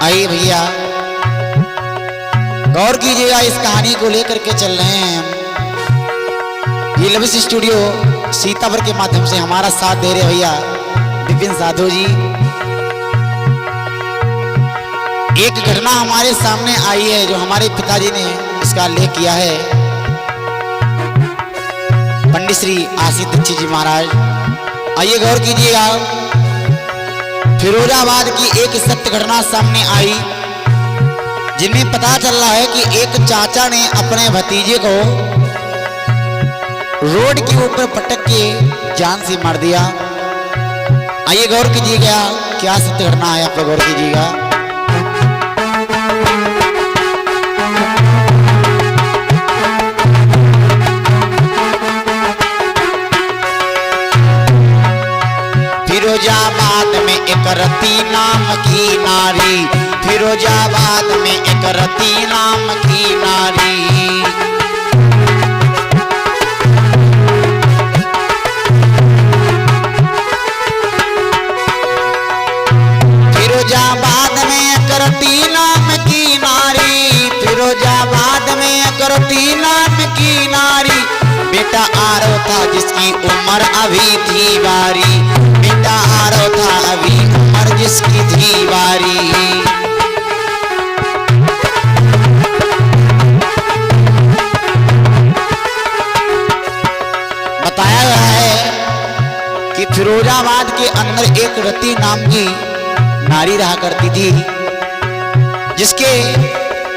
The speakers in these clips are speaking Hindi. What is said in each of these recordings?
आइए भैया गौर कीजिएगा, इस कहानी को लेकर के चल रहे हैं हम। ये लविश स्टूडियो सीतापुर के माध्यम से हमारा साथ दे रहे भैया विपिन साधु जी। एक घटना हमारे सामने आई है जो हमारे पिताजी ने इसका लेख किया है, पंडित श्री आशीष दीक्षित जी महाराज। आइए गौर कीजिएगा, फिरोजाबाद की एक सत्य घटना सामने आई जिनमें पता चल रहा है कि एक चाचा ने अपने भतीजे को रोड के ऊपर पटक के जान से मार दिया। आइए गौर कीजिएगा, क्या सत्य घटना है, आप लोग गौर कीजिएगा। फिरोजाबाद में एक रती नाम की नारी, फिरोजाबाद में एक रती नाम की नारी। फिरोजाबाद में एक रती नाम की नारी, फिरोजाबाद में एक रती नाम की नारी। बेटा आरो था जिसकी उम्र अभी थी बारी, बेटा आरो था अभी उम्र जिसकी थी बारी। बताया गया है कि फिरोजाबाद के अंदर एक रती नाम की नारी रहा करती थी, जिसके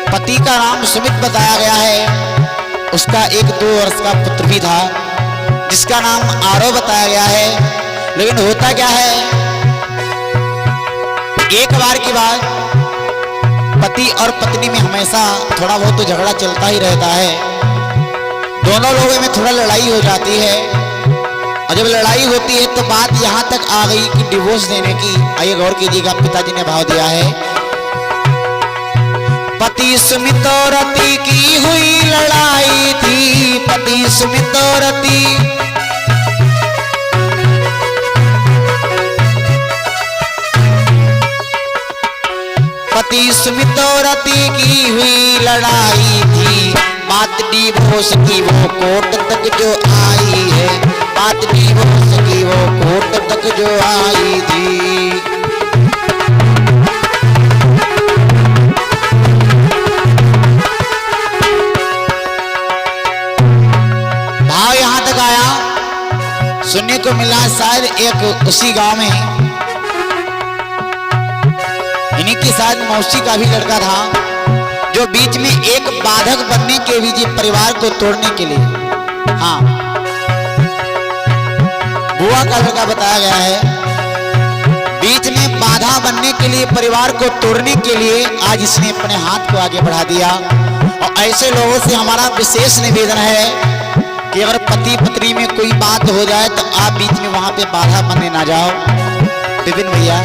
पति का नाम सुमित बताया गया है। उसका एक 2 वर्ष का पुत्र भी था जिसका नाम आरो बताया गया है। लेकिन होता क्या है, एक बार की बात, पति और पत्नी में हमेशा थोड़ा बहुत तो झगड़ा चलता ही रहता है। दोनों लोगों में थोड़ा लड़ाई हो जाती है, और जब लड़ाई होती है तो बात यहाँ तक आ गई कि डिवोर्स देने की। आइए गौर कीजिएगा, पिताजी ने भाव दिया है। पति सुमित और रति की हुई लड़ाई थी, पति सुमित और रति, पति सुमित और रति की हुई लड़ाई थी। बात डिवोर्स की वो कोर्ट तक जो आई है, बात डिवोर्स की वो कोर्ट तक जो आई थी। सुनने को मिला शायद एक उसी गांव में इन्हीं की शायद मौसी का भी लड़का था, जो बीच में एक बाधक बनने के बीच परिवार को तोड़ने के लिए, हाँ, बुआ का लड़का बताया गया है। बीच में बाधा बनने के लिए, परिवार को तोड़ने के लिए आज इसने अपने हाथ को आगे बढ़ा दिया। और ऐसे लोगों से हमारा विशेष निवेदन है कि अगर पति पत्नी में कोई बात हो जाए तो आप बीच में वहां पे बाधा बनने ना जाओ। विपिन भैया,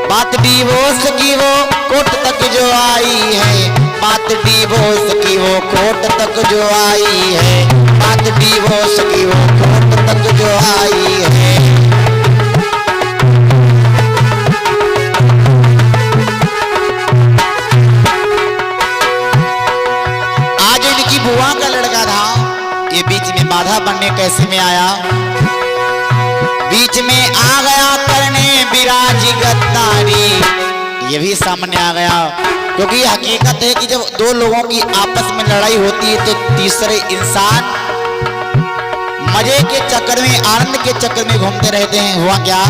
बात डिवोर्स की वो कोर्ट तक जो आई है, बात डिवोर्स की वो कोर्ट तक जो आई है, बात डिवोर्स की वो कोर्ट तक जो आई है। बुआ का लड़का था, ये बीच में बाधा बनने कैसे में आया, बीच में आ गया करने विराज गद्दारी। ये भी सामने आ गया, क्योंकि हकीकत है कि जब 2 लोगों की आपस में लड़ाई होती है तो तीसरे इंसान मजे के चक्कर में, आनंद के चक्कर में घूमते रहते हैं। हुआ क्या,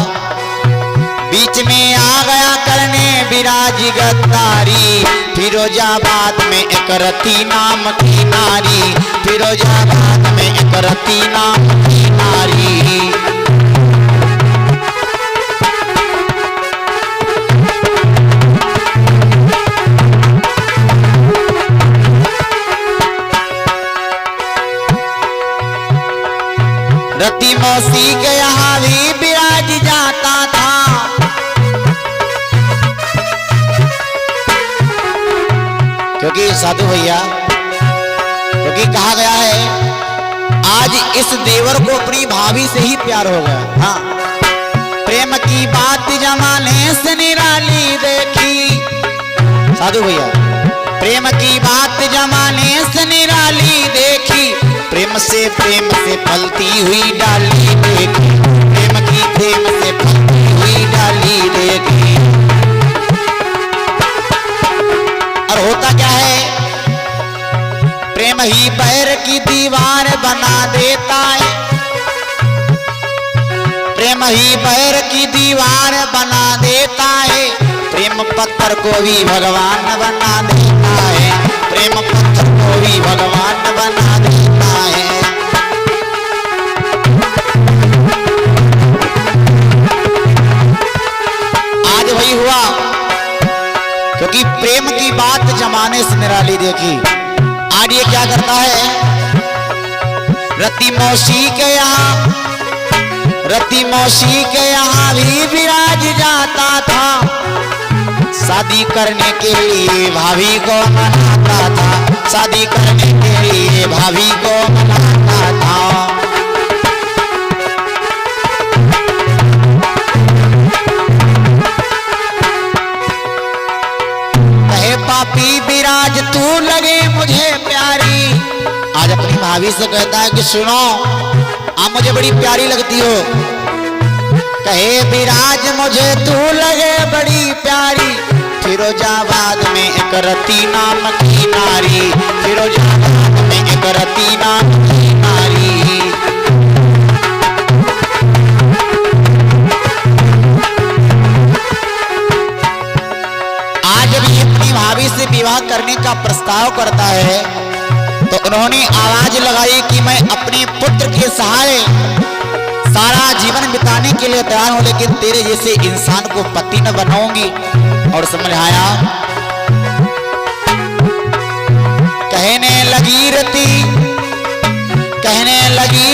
बीच में आ गया करने विराज गद्दारी। फिरोजाबाद में एक रती नाम की नारी, फिरोजाबाद में एक रती नाम की नारी। रति मौसी के यहाँ भी विराज जाता था, क्योंकि साधु भैया, क्योंकि कहा गया है आज इस देवर को अपनी भाभी से ही प्यार हो गया। हाँ, प्रेम की बात जमाने से निराली देखी। साधु भैया, प्रेम की बात जमाने से निराली देखी, प्रेम से फलती हुई डाली देखी, प्रेम से फलती हुई डाली देखी। और होता क्या है, प्रेम ही बैर की दीवार बना देता है, प्रेम ही बैर की दीवार बना देता है, प्रेम पत्थर को भी भगवान बना देता है, प्रेम पत्थर को भी भगवान बना देता है। आज वही हुआ, क्योंकि प्रेम की बात जमाने से निराली देखी। आज ये क्या करता है, रति मौसी के यहाँ भी विराज जाता था, शादी करने के लिए भाभी को मनाता था, शादी करने के लिए भाभी को मनाता था। कहे पापी विराज तू लगे मुझे प्यारी। आज अपनी भाभी से कहता है कि सुनो, आप मुझे बड़ी प्यारी लगती हो। कहे विराज मुझे तू लगे बड़ी प्यारी, फिरोजाबाद में एक रति नाम की नारी, फिरोजाबाद में एक रति नाम की नारी। आज भी अपनी भाभी से विवाह करने का प्रस्ताव करता है, तो उन्होंने आवाज लगाई कि मैं अपने पुत्र के सहारे सारा जीवन बिताने के लिए तैयार हूं, लेकिन तेरे जैसे इंसान को पति न बनाऊंगी। और समझाया, कहने लगी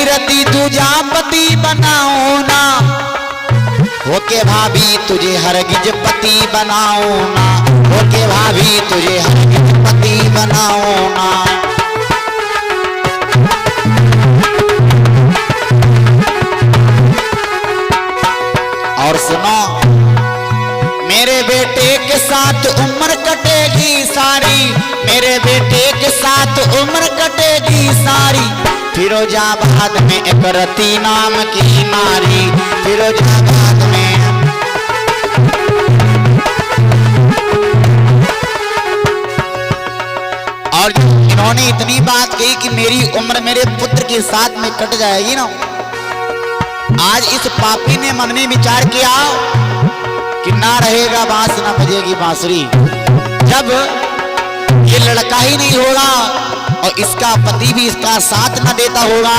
रती तुझा पति बनाओ ना, होके भाभी तुझे हरगिज पति बनाओ ना, होके भाभी तुझे हरगिज पति बनाओ ना। और सुनो, मेरे बेटे के साथ उम्र कटेगी सारी, मेरे बेटे के साथ उम्र कटेगी सारी, फिरोजाबाद में एक रति नाम की नारी, फिरोजाबाद में। और इन्होंने इतनी बात कही कि मेरी उम्र मेरे पुत्र के साथ में कट जाएगी ना। आज इस पापी ने मन में विचार किया कि ना रहेगा बांस ना बजेगी बांसुरी। जब ये लड़का ही नहीं होगा और इसका पति भी इसका साथ न देता होगा,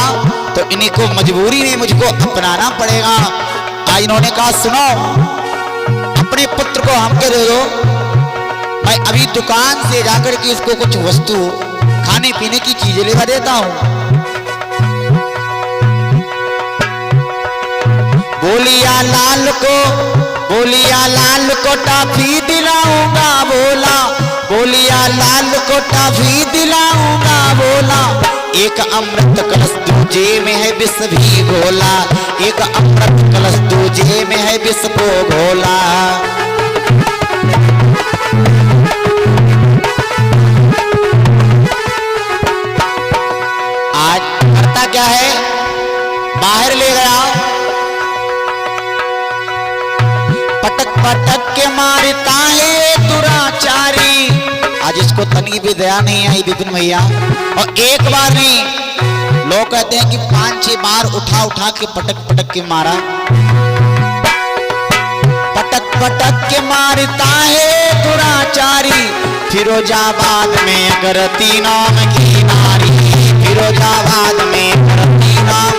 तो इन्हीं को मजबूरी में मुझको अपनाना पड़ेगा। आज इन्होंने कहा सुनो, अपने पुत्र को हमके दे दो, मैं अभी दुकान से जाकर के इसको कुछ वस्तु खाने पीने की चीजें लेवा देता हूँ। बोलिया लाल को टॉफी दिलाऊंगा बोला, बोलिया लाल को टॉफी दिलाऊंगा बोला, एक अमृत कलश दूजे में है विष भी घोला, एक अमृत कलश दूजे में है विष को घोला। आज करता क्या है, बाहर ले गया, पटक के मारता है दुराचारी। आज इसको तनी भी दया नहीं आई विपिन भैया, और एक बार नहीं, लोग कहते हैं कि 5-6 बार उठा के पटक के मारा। पटक के मारता है दुराचारी, फिरोजाबाद में अगरती नाम की नारी, फिरोजाबाद में अगरती नाम।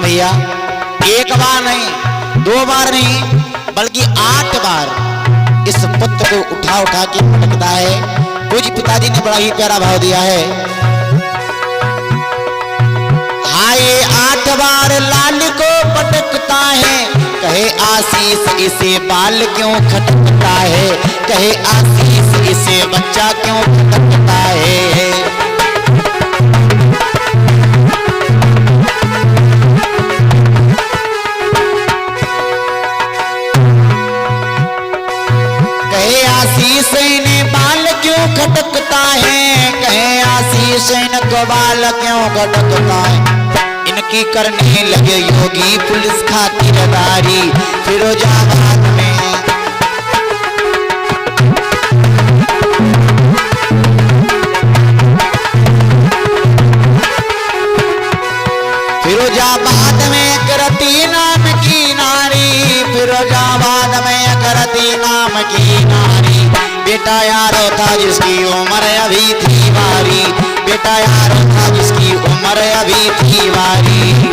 भैया एक बार नहीं, 2 बार नहीं, बल्कि 8 बार इस पुत्र को उठा के पटकता है। कुछ पिताजी ने बड़ा ही प्यारा भाव दिया है, आशीष इसे बाल क्यों खटकता है, कहे आशीष इसे बच्चा क्यों खटकता है। कहे आशीष इन्हें बाल क्यों खटकता है, कहे आशीष इनको बाल क्यों खटकता है। इनकी करने लगे योगी पुलिस खातिरदारी फिरोजाबाद में। फिरोजाबाद में करती नाम की नारी, फिरोजाबाद में करती नाम की नारी। बेटा यारो था जिसकी उम्र अभी थी बारी, बेटा यारो था जिसकी उम्र अभी थी बारी।